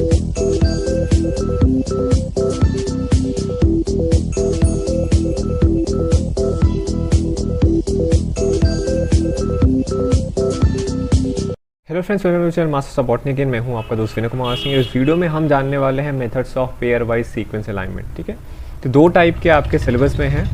Hello friends, welcome to channel masters of botany. Again मैं हूं आपका दोस्त विनय कुमार सिंह। इस वीडियो में हम जानने वाले हैं methods of pair wise sequence alignment. ठीक है, तो दो टाइप के आपके सिलेबस में हैं।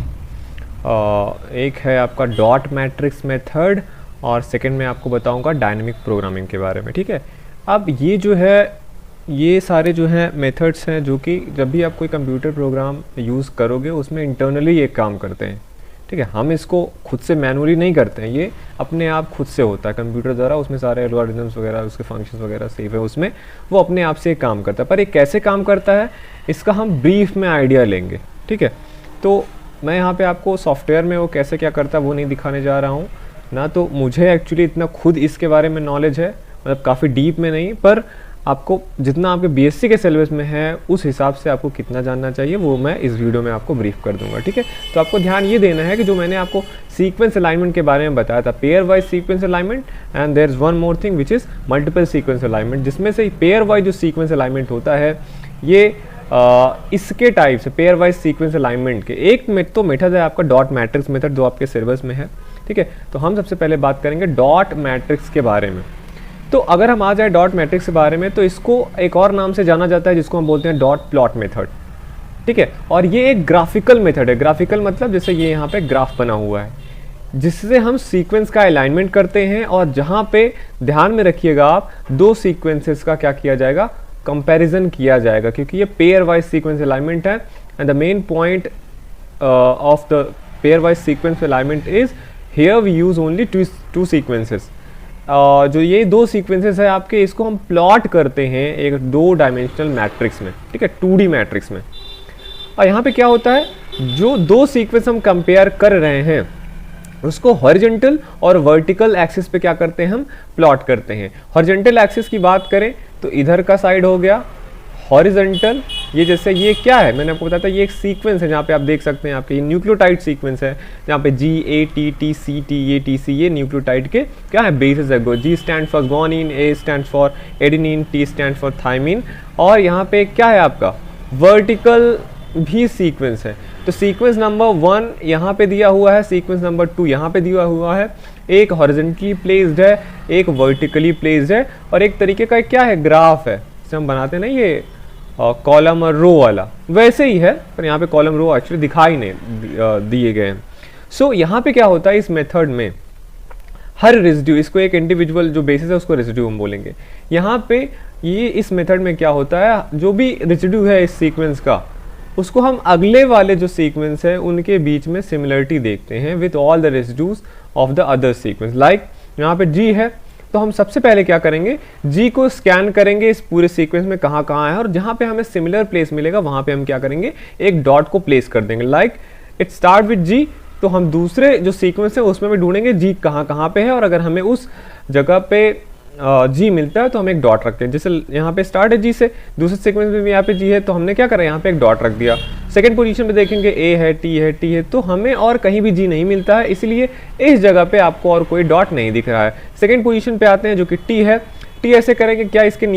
एक है आपका डॉट मैट्रिक्स मेथड और सेकंड में आपको बताऊंगा डायनेमिक प्रोग्रामिंग के बारे में। ठीक है, अब ये जो है ये सारे जो हैं मेथड्स हैं जो कि जब भी आप कोई कंप्यूटर प्रोग्राम यूज़ करोगे उसमें इंटरनली ये काम करते हैं। ठीक है, हम इसको खुद से मैनुअली नहीं करते हैं, ये अपने आप खुद से होता है कंप्यूटर द्वारा। उसमें सारे एल्गोरिथम्स वगैरह, उसके फंक्शंस वगैरह सेव है उसमें, वो अपने आप से काम करता है। पर ये कैसे काम करता है इसका हम ब्रीफ में आइडिया लेंगे। ठीक है, तो मैं यहाँ पे आपको सॉफ्टवेयर में वो कैसे क्या करता है वो नहीं दिखाने जा रहा हूँ ना, तो मुझे एक्चुअली इतना खुद इसके बारे में नॉलेज है, मतलब काफ़ी डीप में नहीं, पर आपको जितना आपके बीएससी के सिलेबस में है उस हिसाब से आपको कितना जानना चाहिए वो मैं इस वीडियो में आपको ब्रीफ कर दूंगा। ठीक है, तो आपको ध्यान ये देना है कि जो मैंने आपको सीक्वेंस अलाइनमेंट के बारे में बताया था, pairwise sequence alignment, and there is one more thing which is multiple sequence alignment, जिसमें से पेयर वाइज जो सीक्वेंस अलाइनमेंट होता है ये इसके टाइप से पेयर वाइज सीक्वेंस अलाइनमेंट के एक तो मेथड है आपका डॉट मैट्रिक्स मेथड जो आपके सिलेबस में है। ठीक है, तो हम सबसे पहले बात करेंगे डॉट मैट्रिक्स के बारे में। तो अगर हम आ जाए डॉट मैट्रिक्स के बारे में तो इसको एक और नाम से जाना जाता है जिसको हम बोलते हैं डॉट प्लॉट मेथड। ठीक है, और ये एक ग्राफिकल मेथड है। ग्राफिकल मतलब जैसे ये यहाँ पे ग्राफ बना हुआ है जिससे हम सीक्वेंस का अलाइनमेंट करते हैं, और जहाँ पे ध्यान में रखिएगा आप दो सीक्वेंसेस का क्या किया जाएगा, कंपैरिजन किया जाएगा, क्योंकि ये पेयर वाइज सीक्वेंस अलाइनमेंट है। And the main point of the pairwise sequence alignment is here we use only two sequences. जो ये दो सीक्वेंसेस है आपके, इसको हम प्लॉट करते हैं एक दो डायमेंशनल मैट्रिक्स में। ठीक है, 2D मैट्रिक्स में। और यहाँ पे क्या होता है, जो दो सीक्वेंस हम कंपेयर कर रहे हैं उसको हॉरिजॉन्टल और वर्टिकल एक्सिस पे क्या करते हैं, हम प्लॉट करते हैं। हॉरिजॉन्टल एक्सिस की बात करें तो इधर का साइड हो गया हॉरिजॉन्टल। ये जैसे ये क्या है, मैंने आपको बताया था ये एक सीक्वेंस है जहाँ पे आप देख सकते हैं आपके ये न्यूक्लियोटाइड सीक्वेंस है, जहाँ पे GATTCT ये TC ये न्यूक्लियोटाइड के क्या है, बेसिस है। G stand for guanine, A stand for adenine, T stand for thymine, और यहाँ पे क्या है आपका वर्टिकल भी सीक्वेंस है। तो सीक्वेंस नंबर 1 यहाँ पे दिया हुआ है, सीक्वेंस नंबर 2 यहाँ पे दिया हुआ है। एक हॉरिजॉन्टली प्लेस्ड है, एक वर्टिकली प्लेस्ड है, और एक तरीके का क्या है, ग्राफ है जिसे हम बनाते हैं ना ये कॉलम और रो वाला, वैसे ही है, पर यहाँ पे कॉलम रो एक्चुअली दिखाई नहीं दिए गए हैं। सो यहाँ पे क्या होता है इस मेथड में, हर रेसिड्यू, इसको एक इंडिविजुअल जो बेसिस है उसको रेसिड्यू हम बोलेंगे। यहाँ पे ये इस मेथड में क्या होता है, जो भी रेसिड्यू है इस सीक्वेंस का उसको हम अगले वाले जो सीक्वेंस है उनके बीच में सिमिलरिटी देखते हैं with all the residues of the other sequence. Like यहाँ पे G है तो हम सबसे पहले क्या करेंगे, G को स्कैन करेंगे इस पूरे सीक्वेंस में कहाँ कहाँ है, और जहाँ पे हमें सिमिलर प्लेस मिलेगा वहाँ पे हम क्या करेंगे, एक डॉट को प्लेस कर देंगे। Like it start with G, तो हम दूसरे जो सीक्वेंस है उसमें भी ढूंढेंगे G कहाँ कहाँ पे है, और अगर हमें उस जगह पे G मिलता है तो हम एक डॉट रखते हैं। जैसे यहाँ पे स्टार्ट है G से, दूसरे सीक्वेंस में भी यहाँ पे G है तो हमने क्या करा, यहाँ पे एक डॉट रख दिया। सेकंड पोजीशन पे देखेंगे A है, T है, T है, तो हमें और कहीं भी G नहीं मिलता है, इसलिए इस जगह पे आपको और कोई डॉट नहीं दिख रहा है। सेकंड पोजीशन पे आते हैं जो कि T है। T ऐसे करेंगे, क्या इसके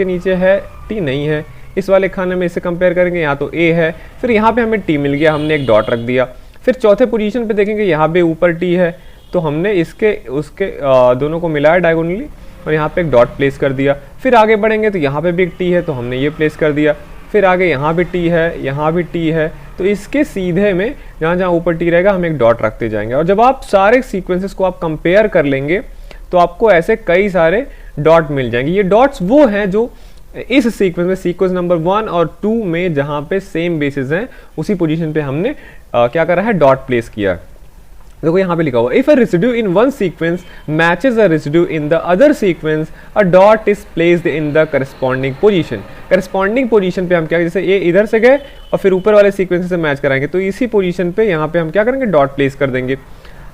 नीचे है T नहीं है, इस वाले खाने में इसे कंपेयर करेंगे, यहाँ तो A है, फिर यहाँ पे हमें T मिल गया, हमने एक डॉट रख दिया। फिर चौथे पोजीशन पे देखेंगे यहाँ पे ऊपर T है, तो हमने इसके उसके दोनों को मिलाया डायगोनली और यहाँ पे एक डॉट प्लेस कर दिया। फिर आगे बढ़ेंगे तो यहाँ पे भी एक T है तो हमने ये प्लेस कर दिया। फिर आगे यहाँ भी T है, यहाँ भी T है, तो इसके सीधे में जहाँ जहाँ ऊपर T रहेगा हम एक डॉट रखते जाएंगे। और जब आप सारे सीक्वेंसेस को आप कंपेयर कर लेंगे तो आपको ऐसे कई सारे डॉट मिल जाएंगे। ये डॉट्स वो हैं जो इस सीक्वेंस में, सीक्वेंस नंबर 1 और 2 में जहाँ पे सेम बेसिस हैं उसी पोजीशन पे हमने क्या करा है, डॉट प्लेस किया। देखो यहाँ पे लिखा हुआ, if a residue in one sequence matches a residue in the other sequence a dot is placed in the corresponding position. Corresponding position पे हम क्या, जैसे ये इधर से गए और फिर ऊपर वाले सीक्वेंस से मैच कराएंगे तो इसी पोजीशन पे यहाँ पे हम क्या करेंगे, डॉट प्लेस कर देंगे।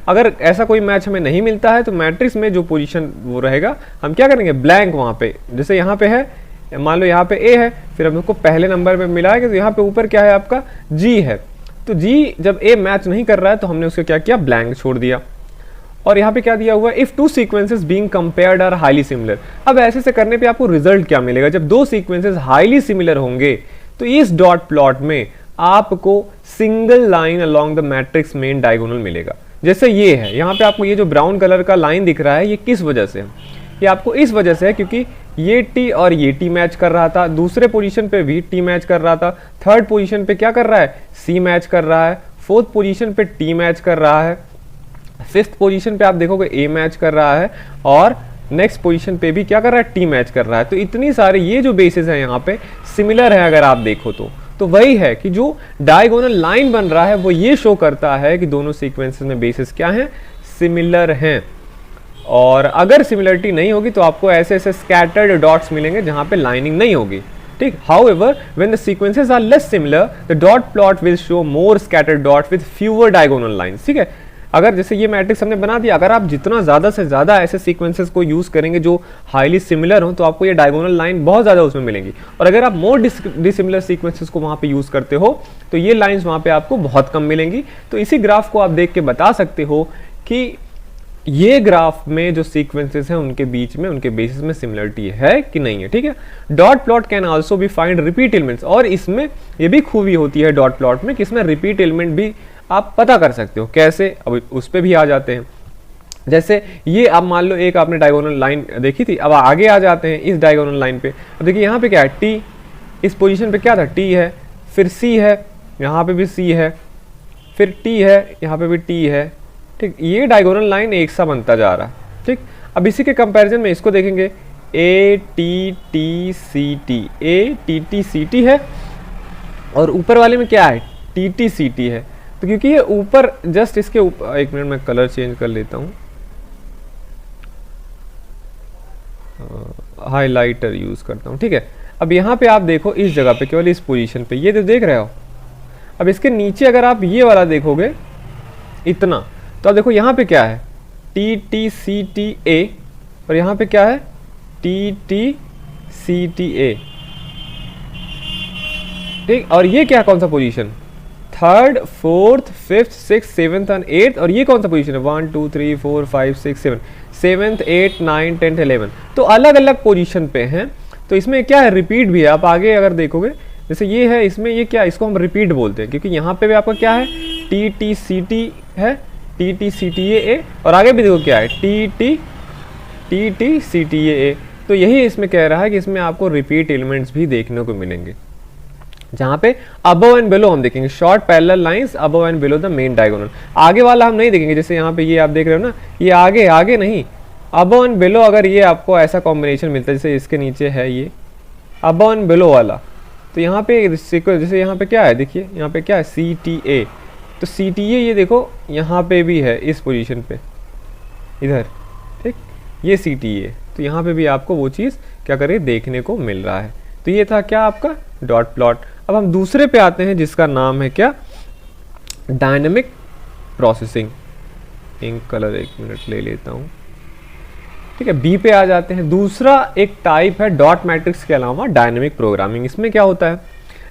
अगर ऐसा कोई मैच हमें नहीं मिलता है तो मैट्रिक्स में जो पोजीशन वो रहेगा हम क्या करेंगे, ब्लैंक वहाँ पे, जैसे यहाँ पे है, मान लो यहाँ पे A है, फिर हम उसको पहले नंबर पे मिलाएंगे तो यहाँ पे ऊपर क्या है आपका G है, तो G जब A मैच नहीं कर रहा है तो हमने उसको क्या किया, ब्लैंक छोड़ दिया। और यहाँ पे क्या दिया हुआ है, if two sequences being compared are highly similar. अब ऐसे से करने पे आपको रिजल्ट क्या मिलेगा, जब दो सीक्वेंसेस हाईली सिमिलर होंगे तो इस डॉट प्लॉट में आपको single line along the matrix main diagonal मिलेगा। जैसे ये है, यहाँ पे आपको ये जो ब्राउन कलर का लाइन दिख रहा है, ये किस वजह से है, ये आपको इस वजह से है क्योंकि ये टी और ये टी मैच कर रहा था, दूसरे पोजीशन पे भी टी मैच कर रहा था, थर्ड पोजीशन पे क्या कर रहा है, सी मैच कर रहा है, फोर्थ पोजीशन पे टी मैच कर रहा है, फिफ्थ पोजीशन पे आप देखोगे ए मैच कर रहा है, और नेक्स्ट पोजीशन पे भी क्या कर रहा है, टी मैच कर रहा है। तो इतनी सारे ये जो बेसिस है यहाँ पे सिमिलर है अगर आप देखो तो वही है कि जो डायगोनल लाइन बन रहा है वो ये शो करता है कि दोनों सीक्वेंसेस में बेसिस क्या हैं, सिमिलर हैं। और अगर सिमिलरिटी नहीं होगी तो आपको ऐसे ऐसे स्कैटर्ड डॉट्स मिलेंगे जहां पे लाइनिंग नहीं होगी, ठीक। However when the sequences are less similar the dot plot will show more scattered dot with fewer diagonal lines, ठीक है। अगर जैसे ये मैट्रिक्स हमने बना दिया, अगर आप जितना ज़्यादा से ज़्यादा ऐसे सीक्वेंसेस को यूज़ करेंगे जो हाईली सिमिलर हो तो आपको ये डायगोनल लाइन बहुत ज़्यादा उसमें मिलेंगी। और अगर आप मोर डिसिमिलर सीक्वेंसेस को वहाँ पे यूज़ करते हो तो ये लाइंस वहाँ पे आपको बहुत कम मिलेंगी। तो इसी ग्राफ को आप देख के बता सकते हो कि ये ग्राफ में जो सीक्वेंसेस हैं उनके बीच में, उनके बेसिस में सिमिलरिटी है कि नहीं है, ठीक है। Dot plot can also be find repeat elements, और इसमें ये भी खूबी होती है डॉट प्लॉट में कि इसमें रिपीट एलिमेंट भी आप पता कर सकते हो। कैसे, अब उस पर भी आ जाते हैं। जैसे ये अब मान लो एक आपने डायगोनल लाइन देखी थी, अब आगे आ जाते हैं इस डायगोनल लाइन पे। अब देखिए यहाँ पे क्या है, टी, इस पोजीशन पे क्या था, टी है, फिर सी है, यहाँ पे भी सी है, फिर टी है, यहाँ पे भी टी है, ठीक। ये डायगोनल लाइन एक सा बनता जा रहा है, ठीक। अब इसी के कंपैरिजन में इसको देखेंगे, A T T C T, A T T C T है, और ऊपर वाले में क्या है, टी टी सी टी है। तो क्योंकि ये ऊपर जस्ट इसके ऊपर, एक मिनट मैं कलर चेंज कर लेता हूँ, हाइलाइटर यूज करता हूँ, ठीक है। अब यहाँ पे आप देखो इस जगह पे केवल इस पोजीशन पे ये तो देख रहे हो। अब इसके नीचे अगर आप ये वाला देखोगे इतना, तो आप देखो यहाँ पे क्या है, T T C T A, और यहाँ पे क्या है, T T C T A, ठीक। और ये क्या, कौन सा position, third, fourth, fifth, six, seventh and eighth, और ये कौन सा पोजीशन है, 1 2 3 4 5 6 7, सेवंथ, 8 9 10 11, तो अलग अलग पोजीशन पे हैं। तो इसमें क्या है, रिपीट भी है। आप आगे अगर देखोगे जैसे ये है, इसमें ये क्या, इसको हम रिपीट बोलते हैं क्योंकि यहाँ पे भी आपका क्या है, टी टी सी टी है, T T C T A, और आगे भी देखो क्या है, T T C T A. तो यही इसमें कह रहा है कि इसमें आपको रिपीट एलिमेंट्स भी देखने को मिलेंगे, जहां पे अबव एंड बिलो हम देखेंगे, short parallel lines above and below the main diagonal. आगे वाला हम नहीं देखेंगे, जैसे यहाँ पे ये आप देख रहे हो ना, ये आगे नहीं, अबव एंड बिलो। अगर ये आपको ऐसा कॉम्बिनेशन मिलता है जैसे इसके नीचे है ये अबव एंड बिलो वाला, तो यहाँ पे जैसे यहाँ पे क्या है, देखिए यहाँ पे क्या है, सी टी ए, तो सी टी ए ये देखो यहाँ पे भी है इस पोजीशन पे इधर, ठीक, ये सी टी ए, तो यहाँ पे भी आपको वो चीज़ क्या करें, देखने को मिल रहा है। तो ये था क्या आपका डॉट प्लॉट। अब हम दूसरे पे आते हैं जिसका नाम है क्या, डायनेमिक प्रोसेसिंग। इंक कलर एक मिनट ले लेता हूँ, ठीक है। बी पे आ जाते हैं। दूसरा एक टाइप है डॉट मैट्रिक्स के अलावा डायनेमिक प्रोग्रामिंग। इसमें क्या होता है,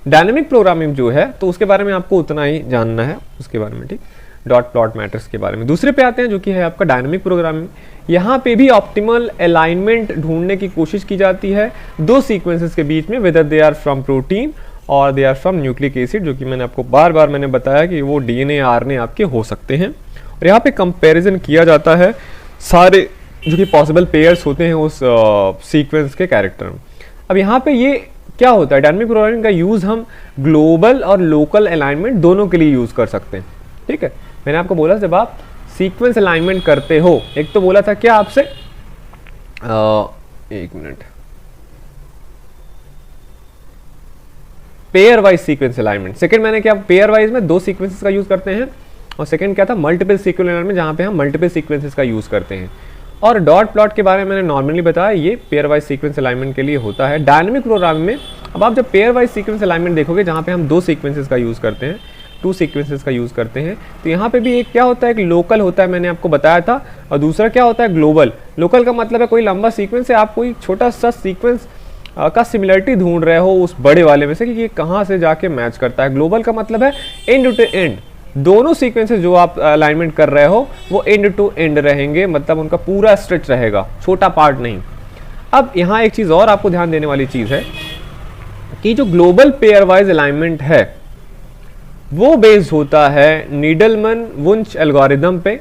डायनेमिक प्रोग्रामिंग जो है तो उसके बारे में आपको उतना ही जानना है उसके बारे में, ठीक, डॉट प्लॉट मैट्रिक्स के बारे में। दूसरे पे आते हैं जो कि है आपका डायनेमिक प्रोग्रामिंग। यहाँ पे भी ऑप्टिमल अलाइनमेंट ढूंढने की कोशिश की जाती है दो सीक्वेंसेस के बीच में, whether they are from protein और they are from nucleic acid, जो कि मैंने आपको बार बार मैंने बताया कि वो डीएनए आरएनए आपके हो सकते हैं। और यहाँ पे कंपैरिजन किया जाता है सारे जो कि पॉसिबल पेयर्स होते हैं उस सीक्वेंस के कैरेक्टर में। अब यहाँ पे ये क्या होता है, डायनेमिक प्रोग्रामिंग का यूज़ हम ग्लोबल और लोकल अलाइनमेंट दोनों के लिए यूज़ कर सकते हैं, ठीक है। मैंने आपको बोला जब आप सीक्वेंस अलाइनमेंट करते हो, एक तो बोला था क्या आपसे, एक minute, pair wise sequence alignment. Second मैंने क्या, पेयर वाइज में दो सीक्वेंसेस का यूज करते हैं, और सेकंड क्या था, मल्टीपल सीक्वेंस अलाइनमेंट, जहां पे हम मल्टीपल सीक्वेंसेस का यूज करते हैं। और डॉट प्लॉट के बारे में मैंने नॉर्मली बताया, ये पेयर वाइज सीक्वेंस अलाइनमेंट के लिए होता है। डायनेमिक प्रोग्रामिंग में अब आप जब पेयर वाइज सीक्वेंस अलाइनमेंट देखोगे, जहां पे हम दो सीक्वेंसेस का यूज करते हैं, टू सीक्वेंसेस का यूज करते हैं, तो यहाँ पे भी एक क्या होता है, एक लोकल होता है, मैंने आपको बताया था, और दूसरा क्या होता है, ग्लोबल। लोकल का मतलब है कोई लंबा सीक्वेंस है, आप कोई छोटा सा सीक्वेंस का सिमिलरिटी ढूंढ रहे हो उस बड़े वाले में से कि ये कहाँ से जाके मैच करता है। ग्लोबल का मतलब है एंड टू एंड, दोनों सीक्वेंसेस जो आप अलाइनमेंट कर रहे हो वो एंड टू एंड रहेंगे, मतलब उनका पूरा स्ट्रेच रहेगा, छोटा पार्ट नहीं। अब यहाँ एक चीज़ और आपको ध्यान देने वाली चीज़ है कि जो ग्लोबल पेयर वाइज अलाइनमेंट है वो बेस्ड होता है नीडलमैन वुंच एल्गोरिदम पे,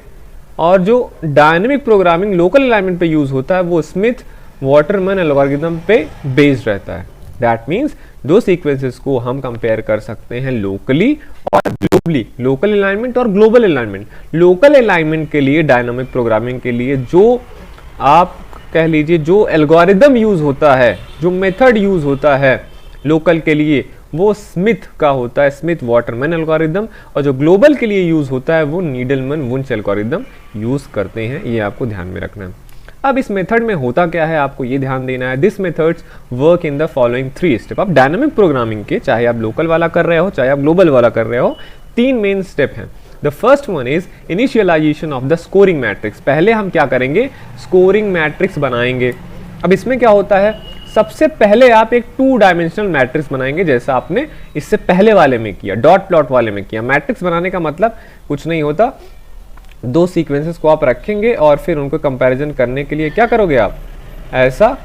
और जो डायनेमिक प्रोग्रामिंग लोकल अलाइनमेंट पे यूज होता है वो स्मिथ वाटरमैन एल्गोरिदम पे बेस्ड रहता है। दैट मीन्स दो सीक्वेंसेस को हम कंपेयर कर सकते हैं लोकली और ग्लोबली, लोकल अलाइनमेंट और ग्लोबल अलाइनमेंट। लोकल अलाइनमेंट के लिए, डायनामिक प्रोग्रामिंग के लिए जो आप कह लीजिए जो एल्गोरिदम यूज होता है, जो मेथड यूज होता है लोकल के लिए, वो स्मिथ का होता है, स्मिथ वाटरमैन एल्गोरिदम, और जो ग्लोबल के लिए यूज होता है वो नीडलमैन वुंच एल्गोरिदम यूज करते हैं। ये आपको ध्यान में रखना है। अब इस मेथड में होता क्या है आपको ये ध्यान देना है। This methods work in the following 3 step. अब डायनामिक प्रोग्रामिंग के, चाहे आप लोकल वाला कर रहे हो चाहे आप ग्लोबल वाला कर रहे हो, 3 मेन स्टेप हैं। The first one is initialization of the scoring matrix. पहले हम क्या करेंगे, स्कोरिंग मैट्रिक्स बनाएंगे। अब इसमें क्या होता है, सबसे पहले आप एक 2 डायमेंशनल मैट्रिक्स बनाएंगे, जैसा आपने इससे पहले वाले में किया, डॉट प्लॉट वाले में किया। मैट्रिक्स बनाने का मतलब कुछ नहीं होता, 2 सीक्वेंसेस को आप रखेंगे और फिर उनको कंपैरिजन करने के लिए क्या करोगे, आप ऐसा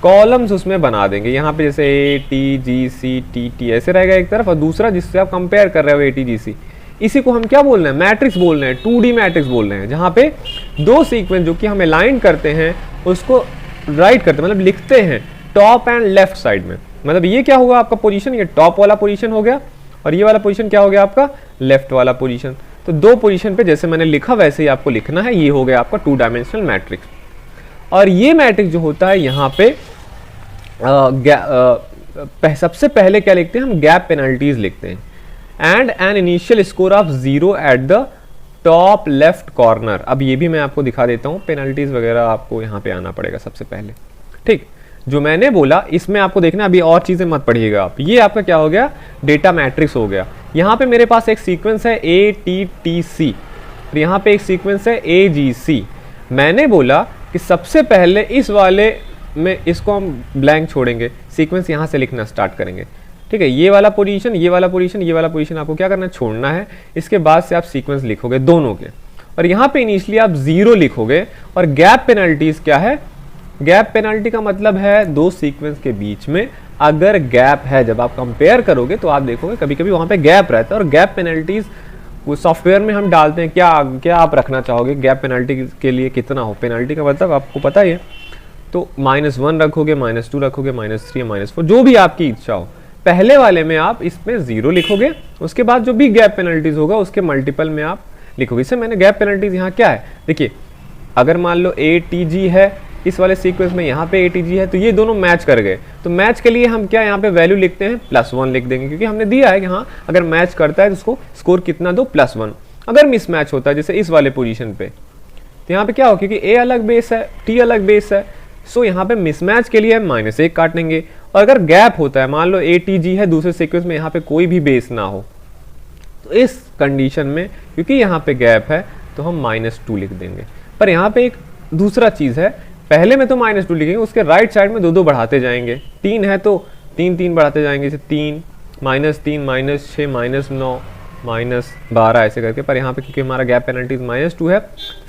कॉलम्स उसमें बना देंगे। यहाँ पे जैसे ATGC ऐसे रहेगा एक तरफ, और दूसरा जिससे आप कंपेयर कर रहे हो ATGC, इसी को हम क्या बोल रहे हैं, मैट्रिक्स बोल रहे हैं, 2D मैट्रिक्स बोल रहे हैं, जहाँ पे 2 सीक्वेंस जो कि हम अलाइन करते हैं उसको राइट करते हैं, मतलब लिखते हैं टॉप एंड लेफ्ट साइड में। मतलब ये क्या होगा आपका पोजीशन, ये टॉप वाला पोजीशन हो गया, और ये वाला पोजीशन क्या हो गया आपका, लेफ्ट वाला पोजीशन। तो 2 पोजीशन पे जैसे मैंने लिखा वैसे ही आपको लिखना है। ये हो गया आपका 2 डायमेंशनल मैट्रिक्स। और ये मैट्रिक्स जो होता है यहाँ पे सबसे पहले क्या लिखते हैं हम, गैप पेनल्टीज लिखते हैं, and an initial score of 0 at the top left corner. अब ये भी मैं आपको दिखा देता हूँ, पेनल्टीज वगैरह आपको यहाँ पे आना पड़ेगा सबसे पहले। ठीक, जो मैंने बोला इसमें आपको देखना, अभी और चीजें मत पढ़िएगा आप। ये आपका क्या हो गया, डेटा मैट्रिक्स हो गया। यहाँ पे मेरे पास एक सीक्वेंस है ATTC, और यहाँ पे एक सीक्वेंस है AGC। मैंने बोला कि सबसे पहले इस वाले में इसको हम ब्लैंक छोड़ेंगे, सीक्वेंस यहाँ से लिखना स्टार्ट करेंगे। ठीक है, ये वाला पोजीशन, ये वाला पोजीशन, ये वाला पोजीशन आपको क्या करना है, छोड़ना है। इसके बाद से आप सीक्वेंस लिखोगे दोनों के, और यहाँ पे इनिशियली आप 0 लिखोगे। और गैप पेनल्टीज क्या है, गैप पेनल्टी का मतलब है 2 सीक्वेंस के बीच में अगर गैप है, जब आप कंपेयर करोगे तो आप देखोगे कभी कभी वहाँ पे गैप रहता है। और गैप पेनल्टीज सॉफ्टवेयर में हम डालते हैं, क्या आप रखना चाहोगे गैप पेनल्टी के लिए कितना हो, पेनल्टी का मतलब आपको पता ही है। तो -1 रखोगे, -2 रखोगे, -3, -4, जो भी आपकी इच्छा हो। पहले वाले में आप इसमें 0 लिखोगे, उसके बाद जो भी गैप पेनल्टीज होगा उसके मल्टीपल में आप लिखोगे। इससे मैंने गैप पेनल्टीज यहाँ क्या है, देखिए अगर मान लो ATG है इस वाले सीक्वेंस में, यहाँ पे ATG है, तो ये दोनों मैच कर गए। तो मैच के लिए हम क्या यहाँ पे वैल्यू लिखते हैं, +1 लिख देंगे, क्योंकि हमने दिया है कि हाँ अगर मैच करता है तो उसको स्कोर कितना दो, +1। अगर मिसमैच होता है जैसे इस वाले पोजीशन पे, तो यहाँ पे क्या हो, क्योंकि A अलग बेस है, T अलग बेस है, सो यहाँ पे मिसमैच के लिए हम -1 काटेंगे। और अगर गैप होता है, मान लो ATG है दूसरे सीक्वेंस में, यहाँ पे कोई भी बेस ना हो, तो इस कंडीशन में क्योंकि यहाँ पे गैप है तो हम -2 लिख देंगे। पर यहाँ पे एक दूसरा चीज है, पहले में तो -2 लिखेंगे, उसके राइट साइड में 2 बढ़ाते जाएंगे। 3 है तो 3 बढ़ाते जाएंगे, जैसे 3, -3, -6, -9, -12 ऐसे करके। पर यहाँ पे क्योंकि हमारा गैप पेनल्टीज -2 है,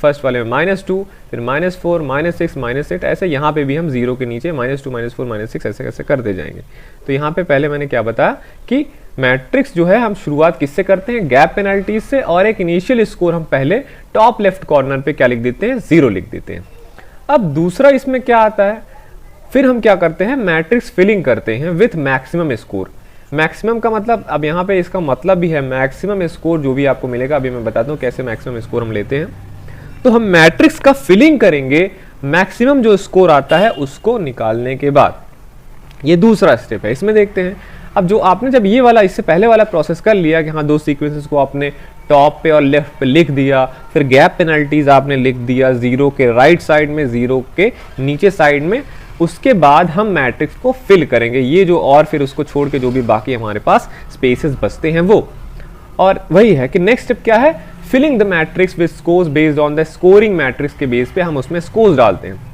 फर्स्ट वाले में -2, फिर -4, -6, -8, ऐसे यहाँ पे भी हम 0 के नीचे -2, -4, -6 ऐसे कैसे करते जाएंगे। तो यहाँ पे पहले मैंने क्या बताया कि मैट्रिक्स जो है हम शुरुआत किससे करते हैं, गैप पेनल्टीज से, और एक इनिशियल स्कोर हम पहले टॉप लेफ्ट कॉर्नर पे क्या लिख देते हैं, 0 लिख देते हैं। अब दूसरा इसमें क्या आता है, फिर हम क्या करते हैं, मैट्रिक्स फिलिंग करते हैं विथ मैक्सिमम स्कोर। मैक्सिमम का मतलब, अब यहाँ पे इसका मतलब भी है मैक्सिमम स्कोर जो भी आपको मिलेगा, अभी मैं बताता हूँ कैसे मैक्सिमम स्कोर हम लेते हैं। तो हम मैट्रिक्स का फिलिंग करेंगे, मैक्सिमम जो स्कोर आता है उसको निकालने के बाद। ये दूसरा स्टेप है, इसमें देखते हैं। अब जो आपने जब ये वाला इससे पहले वाला प्रोसेस कर लिया कि हाँ 2 सीक्वेंसेस को आपने टॉप पे और लेफ्ट पे लिख दिया, फिर गैप पेनल्टीज आपने लिख दिया 0 के राइट साइड में, 0 के नीचे साइड में, उसके बाद हम मैट्रिक्स को फिल करेंगे, ये जो, और फिर उसको छोड़ के जो भी बाकी हमारे पास स्पेसेस बचते हैं वो। और वही है कि नेक्स्ट स्टेप क्या है, filling the matrix with scores based on the scoring matrix के बेस पे हम उसमें स्कोर्स डालते हैं।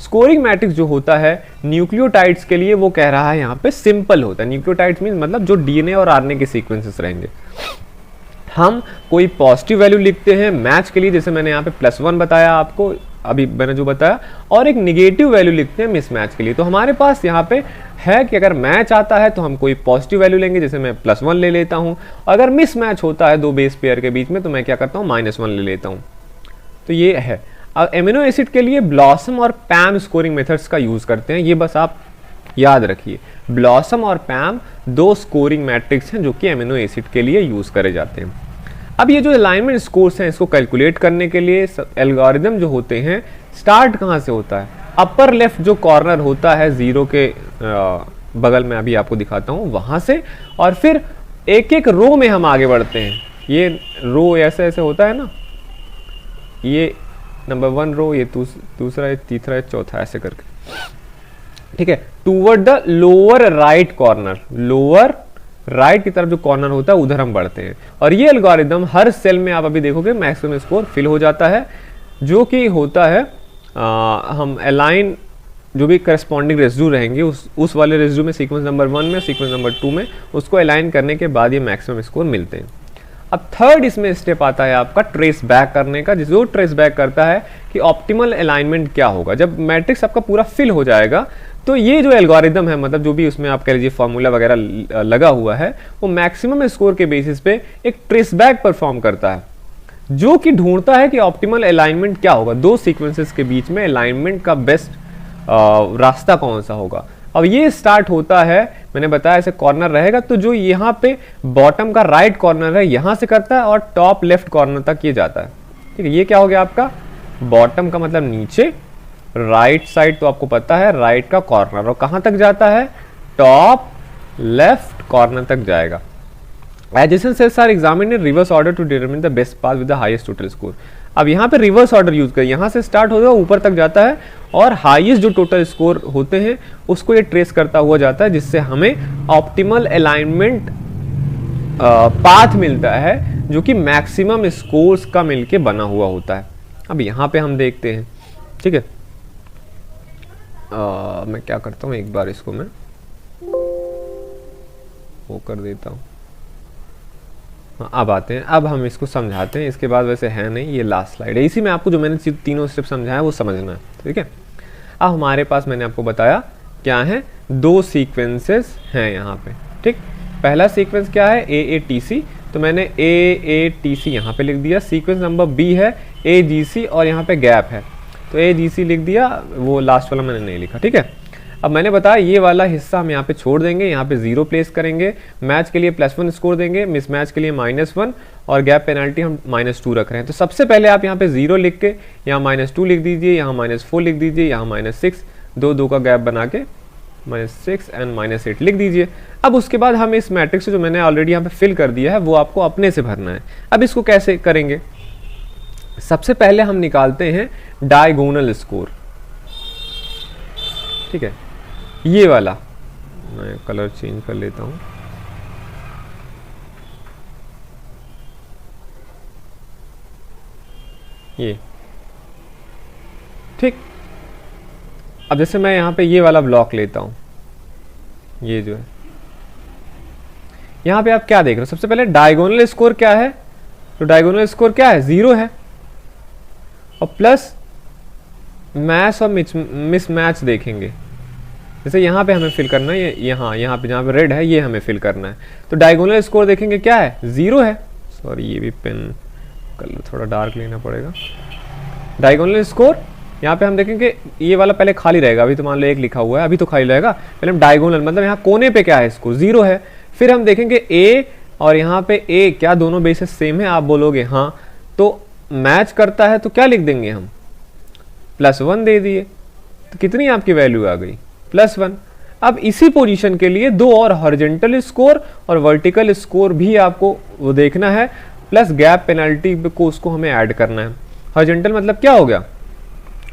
स्कोरिंग मैट्रिक्स जो होता है न्यूक्लियोटाइड्स के लिए, वो कह रहा है यहाँ पे सिंपल होता है। न्यूक्लियोटाइड्स मीन मतलब जो DNA और RNA के सीक्वेंसेस रहेंगे। हम कोई पॉजिटिव वैल्यू लिखते हैं मैच के लिए, जैसे मैंने यहाँ पे +1 बताया आपको, अभी मैंने जो बताया, और एक निगेटिव वैल्यू लिखते हैं मिसमैच के लिए। तो हमारे पास यहाँ पे है कि अगर मैच आता है तो हम कोई पॉजिटिव वैल्यू लेंगे, जैसे मैं +1 ले लेता हूँ। अगर मिसमैच होता है दो बेस पेयर के बीच में तो मैं क्या करता हूँ, -1 ले लेता हूँ। तो ये है। अब एमिनो एसिड के लिए ब्लॉसम और पैम स्कोरिंग मेथड्स का यूज करते हैं, ये बस आप याद रखिए। ब्लॉसम और पैम दो स्कोरिंग मैट्रिक्स हैं जो कि एमिनो एसिड के लिए यूज करे जाते हैं। अब ये जो अलाइनमेंट स्कोर्स हैं इसको कैलकुलेट करने के लिए एल्गोरिदम जो होते हैं, स्टार्ट कहाँ से होता है, अपर लेफ्ट जो कॉर्नर होता है जीरो के बगल में, अभी आपको दिखाता हूँ वहां से, और फिर एक एक रो में हम आगे बढ़ते हैं। ये रो ऐसे ऐसे होता है ना, ये नंबर 1 रो, ये दूसरा, तीसरा, ये चौथा, ऐसे करके, ठीक है। Toward the lower right corner, lower right की तरफ जो कॉर्नर होता है उधर हम बढ़ते हैं। और ये एल्गोरिदम हर सेल में आप अभी देखोगे मैक्सिमम स्कोर फिल हो जाता है, जो कि होता है हम अलाइन जो भी करस्पॉन्डिंग रेसिड्यू रहेंगे उस वाले रेसिड्यू में सीक्वेंस नंबर 1 में, सीक्वेंस नंबर 2 में, उसको अलाइन करने के बाद ये मैक्सिमम स्कोर मिलते हैं। अब थर्ड इसमें स्टेप आता है आपका ट्रेस बैक करने का, जो ट्रेस बैक करता है कि ऑप्टिमल अलाइनमेंट क्या होगा। जब मैट्रिक्स आपका पूरा फिल हो जाएगा तो ये जो एल्गोरिदम है, मतलब जो भी उसमें आप कह लीजिए फॉर्मूला वगैरह लगा हुआ है, वो मैक्सिमम स्कोर के बेसिस पे एक ट्रेस बैक परफॉर्म करता है, जो कि ढूंढता है कि ऑप्टिमल अलाइनमेंट क्या होगा, दो सीक्वेंसेस के बीच में अलाइनमेंट का बेस्ट रास्ता कौन सा होगा। अब ये स्टार्ट होता है, मैंने बताया ऐसे कॉर्नर रहेगा, तो जो यहाँ पे बॉटम का राइट कॉर्नर है यहाँ से करता है और टॉप लेफ्ट कॉर्नर तक ये जाता है, ठीक है। ये क्या हो गया आपका बॉटम का मतलब नीचे, राइट साइड तो आपको पता है राइट का कॉर्नर, और कहां तक जाता है, टॉप लेफ्ट कॉर्नर तक जाएगा। Adjacent cells are examined in reverse order to determine the best path with the highest total score। अब यहाँ पे रिवर्स ऑर्डर यूज करें, यहाँ से स्टार्ट होगा ऊपर तक जाता है और हाईएस्ट जो टोटल स्कोर होते हैं उसको ये ट्रेस करता हुआ जाता है, जिससे हमें ऑप्टिमल अलाइनमेंट पाथ मिलता है जो कि मैक्सिमम स्कोर्स का मिलके बना हुआ होता है। अब यहाँ पे हम देखते हैं, ठीक है। मैं क्या करता हूँ, एक बार इसको मैं वो कर देता हूँ। हाँ, अब आते हैं, अब हम इसको समझाते हैं। इसके बाद वैसे है नहीं, ये लास्ट स्लाइड है, इसी में आपको जो मैंने तीनों स्टेप समझाया वो समझना है, ठीक है। अब हमारे पास मैंने आपको बताया क्या है, दो सीक्वेंसेस हैं यहाँ पे, ठीक। पहला सीक्वेंस क्या है, AATC, तो मैंने AATC यहाँ पे लिख दिया। सीक्वेंस नंबर B है AGC और यहाँ पे गैप है, तो AGC लिख दिया, वो लास्ट वाला मैंने नहीं लिखा, ठीक है। अब मैंने बताया ये वाला हिस्सा हम यहाँ पे छोड़ देंगे, यहाँ पे 0 प्लेस करेंगे, मैच के लिए +1 स्कोर देंगे, मिसमैच के लिए -1 और गैप पेनल्टी हम -2 रख रहे हैं। तो सबसे पहले आप यहाँ पे 0 लिख के यहाँ -2 लिख दीजिए, यहाँ -4 लिख दीजिए, यहाँ -6, 2 का गैप बना के -6 एंड -8 लिख दीजिए। अब उसके बाद हम इस मैट्रिक्स से जो मैंने ऑलरेडी यहाँ पे फिल कर दिया है वो आपको अपने से भरना है। अब इसको कैसे करेंगे, सबसे पहले हम निकालते हैं डायगोनल स्कोर, ठीक है। ये वाला मैं कलर चेंज कर लेता हूं, ये ठीक। अब जैसे मैं यहां पे ये वाला ब्लॉक लेता हूं, ये जो है यहां पे आप क्या देख रहे हो, सबसे पहले डायगोनल स्कोर क्या है, तो डायगोनल स्कोर क्या है, 0 है, और प्लस मैच और मिसमैच देखेंगे। जैसे यहाँ पे हमें फिल करना है, ये यहाँ पे जहाँ पे रेड है ये हमें फिल करना है, तो डायगोनल स्कोर देखेंगे क्या है, 0 है। सॉरी, ये भी पेन कलर थोड़ा डार्क लेना पड़ेगा। डायगोनल स्कोर यहाँ पे हम देखेंगे ये वाला पहले खाली रहेगा, अभी तो मान लो 1 लिखा हुआ है, अभी तो खाली रहेगा। पहले हम डायगोनल मतलब यहाँ कोने पे क्या है स्कोर, 0 है। फिर हम देखेंगे A और यहाँ पे A, क्या दोनों बेसिस सेम है, आप बोलोगे हाँ, तो मैच करता है तो क्या लिख देंगे हम, +1 दे दिए, तो कितनी आपकी वैल्यू आ गई, +1। अब इसी पोजीशन के लिए दो और हॉरिजॉन्टल स्कोर और वर्टिकल स्कोर भी आपको वो देखना है, प्लस गैप पेनल्टी को उसको हमें ऐड करना है। हॉरिजॉन्टल मतलब क्या हो गया,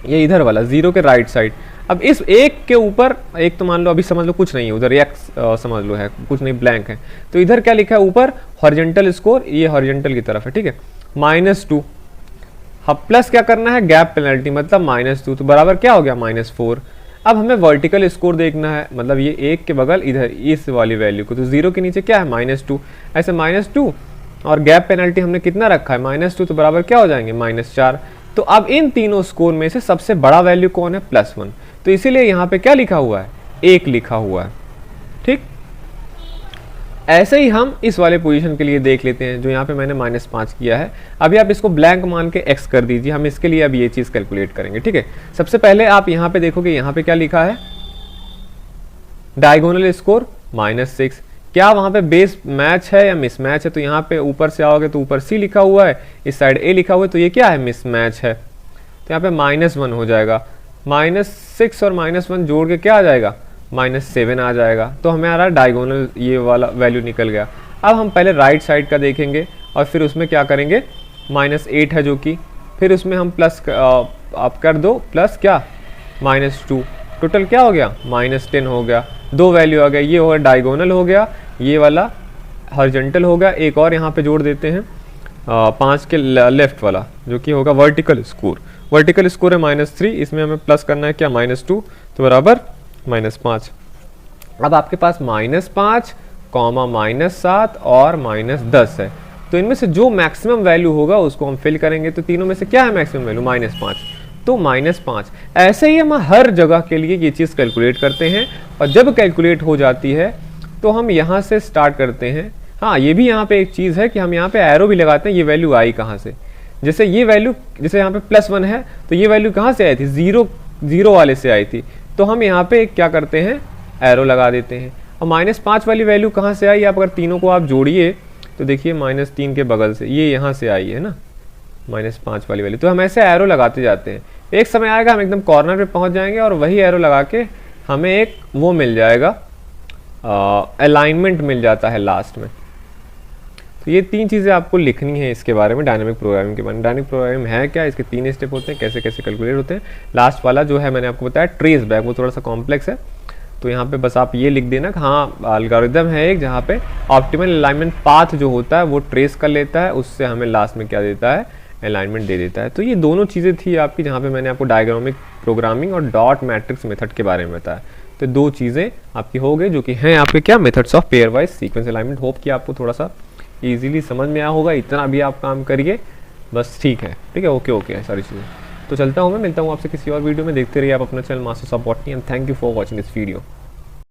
ये इधर वाला 0 के राइट साइड। अब इस एक के ऊपर, एक तो मान लो अभी समझ लो कुछ नहीं है, उधर x समझ लो है, कुछ नहीं ब्लैंक है, तो इधर क्या लिखा है ऊपर हॉरिजॉन्टल स्कोर, ये हॉरिजॉन्टल की तरफ है, ठीक है, -2। अब प्लस क्या करना है, गैप पेनल्टी मतलब -2, तो बराबर क्या हो गया, -4। अब हमें वर्टिकल स्कोर देखना है, मतलब ये 1 के बगल इधर इस वाली वैल्यू को, तो 0 के नीचे क्या है, -2, ऐसे -2 और गैप पेनल्टी हमने कितना रखा है -2, तो बराबर क्या हो जाएंगे -4। तो अब इन तीनों स्कोर में से सबसे बड़ा वैल्यू कौन है, +1, तो इसीलिए यहाँ पे क्या लिखा हुआ है, 1 लिखा हुआ है। ठीक, ऐसे ही हम इस वाले पोजीशन के लिए देख लेते हैं जो यहाँ पे मैंने -5 किया है। अभी आप इसको ब्लैंक मान के x कर दीजिए, हम इसके लिए अब ये चीज़ कैलकुलेट करेंगे। ठीक है, सबसे पहले आप यहाँ पे देखोगे, यहाँ पे क्या लिखा है, डायगोनल स्कोर -6। क्या वहाँ पे बेस मैच है या मिसमैच है, तो यहाँ पे ऊपर से आओगे तो ऊपर C लिखा हुआ है, इस साइड A लिखा हुआ है, तो ये क्या है, मिसमैच है। तो यहाँ पे -1 हो जाएगा, -6 और -1 जोड़ के क्या आ जाएगा, -7 आ जाएगा। तो हमें आ रहा है डायगोनल ये वाला वैल्यू निकल गया। अब हम पहले राइट साइड का देखेंगे और फिर उसमें क्या करेंगे, -8 है जो कि, फिर उसमें हम प्लस आप कर दो प्लस क्या, -2, टोटल क्या हो गया, -10 हो गया। दो वैल्यू आ गया, ये हो गया डायगोनल हो गया, ये वाला हॉरिजॉन्टल हो गया। एक और यहाँ पे जोड़ देते हैं 5 के लेफ्ट वाला जो कि होगा वर्टिकल स्कोर। वर्टिकल स्कोर है -3, इसमें हमें प्लस करना है क्या, -2, तो बराबर -5। अब आपके पास -5, -7 और -10 है, तो इनमें से जो मैक्सिमम वैल्यू होगा उसको हम फिल करेंगे। तो तीनों में से क्या है मैक्सिमम वैल्यू, -5, तो -5। ऐसे ही हम हर जगह के लिए ये चीज़ कैलकुलेट करते हैं, और जब कैलकुलेट हो जाती है तो हम यहाँ से स्टार्ट करते हैं। हाँ, ये भी यहाँ पे एक चीज़ है कि हम यहाँ पे एरो भी लगाते हैं, ये वैल्यू आई कहाँ से, जैसे ये वैल्यू, जैसे यहाँ पे +1 है तो ये वैल्यू कहाँ से आई थी, 0 वाले से आई थी, तो हम यहाँ पे क्या करते हैं, एरो लगा देते हैं। और -5 वाली वैल्यू कहाँ से आई, आप अगर तीनों को आप जोड़िए तो देखिए -3 के बगल से ये यहाँ से आई है ना, -5 वाली वैल्यू। तो हम ऐसे एरो लगाते जाते हैं, एक समय आएगा हम एकदम कॉर्नर पे पहुँच जाएंगे और वही एरो लगा के हमें एक वो मिल जाएगा, अलाइनमेंट मिल जाता है लास्ट में। तो ये 3 चीज़ें आपको लिखनी है इसके बारे में, डायनामिक प्रोग्रामिंग के बारे में। डायनामिक प्रोग्रामिंग है क्या, इसके 3 स्टेप होते हैं, कैसे कैसे कैलकुलेट होते हैं। लास्ट वाला जो है मैंने आपको बताया ट्रेस बैक, वो थोड़ा सा कॉम्प्लेक्स है, तो यहाँ पे बस आप ये लिख देना कि हाँ एल्गोरिदम है एक जहाँ पे ऑप्टिमल अलाइनमेंट पाथ जो होता है वो ट्रेस कर लेता है, उससे हमें लास्ट में क्या देता है, अलाइनमेंट दे देता है। तो ये दोनों चीज़ें थी आपकी, जहाँ पे मैंने आपको डायग्रामिक प्रोग्रामिंग और डॉट मैट्रिक्स मेथड के बारे में बताया। तो 2 चीज़ें आपकी हो गई जो कि हैं आपके क्या, methods of pair wise sequence alignment. Hope कि आपको थोड़ा सा इजीली समझ में आया होगा, इतना भी आप काम करिए बस, ठीक है, ठीक है, ओके है सारी चीज़ें। तो चलता हूँ मैं, मिलता हूँ आपसे किसी और वीडियो में। देखते रहिए आप अपना channel masters of botany, and thank you for watching this video.